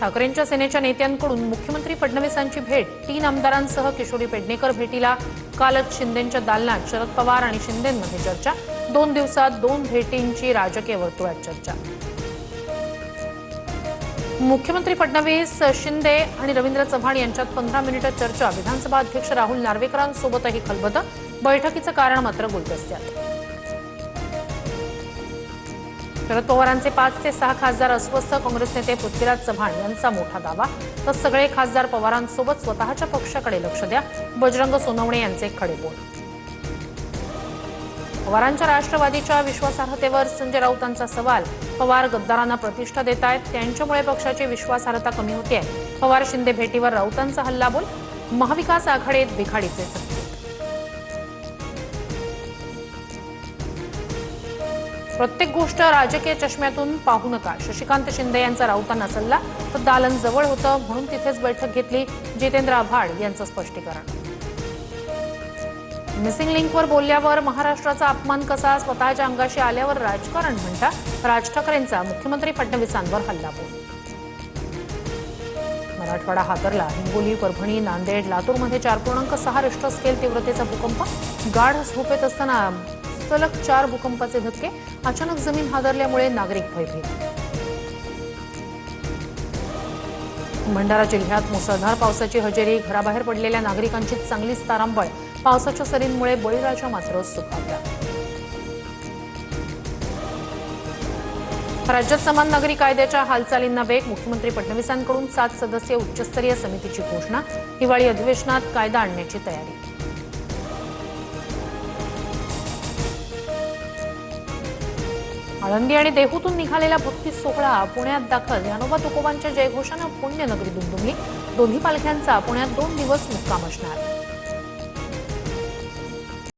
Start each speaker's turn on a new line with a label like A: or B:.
A: ठाकरेंच्या सेनेच्या नेत्यांकडून मुख्यमंत्री फडणवीसांची भेट, 3 आमदारांसह किशोरी पेडणेकर भेटीला. कालच शिंदेंच्या दालनात शरद पवार आणि शिंदेंमध्ये चर्चा. 2 दिवसात 2 भेटींची राजकीय वर्तुळात चर्चा. मुख्यमंत्री फडणवीस, शिंदे आणि रवींद्र चव्हाण यांच्यात 15 मिनिटं चर्चा. विधानसभा अध्यक्ष राहुल नार्वेकरांसोबतही खलबतं. बैठकीचं कारण मात्र गुलदस्त्यात. शरद पवारांचे 5 ते 6 खासदार अस्वस्थ. काँग्रेस नेते पृथ्वीराज चव्हाण यांचा मोठा दावा. तर सगळे खासदार पवारांसोबत स्वतःच्या पक्षाकडे लक्ष द्या. बजरंग सोनवणे यांचे खडेबोल. पवारांच्या राष्ट्रवादीच्या विश्वासार्हतेवर संजय राऊतांचा सवाल. पवार गद्दारांना प्रतिष्ठा देत आहेत, त्यांच्यामुळे पक्षाची विश्वासार्हता कमी होते. पवार शिंदे भेटीवर राऊतांचा हल्लाबोल. महाविकास आघाडीत बिघाडीचे संकेत. प्रत्येक गोष्ट राजकीय चष्म्यातून पाहू नका. शशिकांत शिंदे यांचा राऊतांना सल्ला. तर दालन जवळ होतं म्हणून तिथेच बैठक घेतली. जितेंद्र आव्हाड यांचं स्पष्टीकरण. मिसिंग लिंकवर बोलल्यावर महाराष्ट्राचा अपमान कसा, स्वतःच्या अंगाशी आल्यावर राजकारण म्हणता. राज ठाकरेंचा मुख्यमंत्री फडणवीसांवर हल्लाबोल. मराठवाडा हादरला. हिंगोली, परभणी, नांदेड, लातूरमध्ये 4.6 रिश्टर स्केल तीव्रतेचा भूकंप. गाढ झोपेत असताना सलग 4 भूकंपाचे धक्के. अचानक जमीन हादरल्यामुळे नागरिक भयभीत. भंडारा जिल्ह्यात मुसळधार पावसाची हजेरी. घराबाहेर पडलेल्या नागरिकांची चांगलीच तारांबळ. पावसाच्या सरींमुळे बळीराजा मात्र सुखावला. राज्यात समान नागरी कायद्याच्या हालचालींना वेग. मुख्यमंत्री फडणवीसांकडून 7 सदस्यीय उच्चस्तरीय समितीची घोषणा. हिवाळी अधिवेशनात कायदा आणण्याची तयारी. आळंदी आणि देहूतून निघालेला भक्ती सोहळा पुण्यात दाखल. ज्ञानोबा तुकोबांच्या जयघोषानं पुण्यनगरी दुमदुमली. दोन्ही पालख्यांचा पुण्यात 2 दिवस मुक्काम असणार.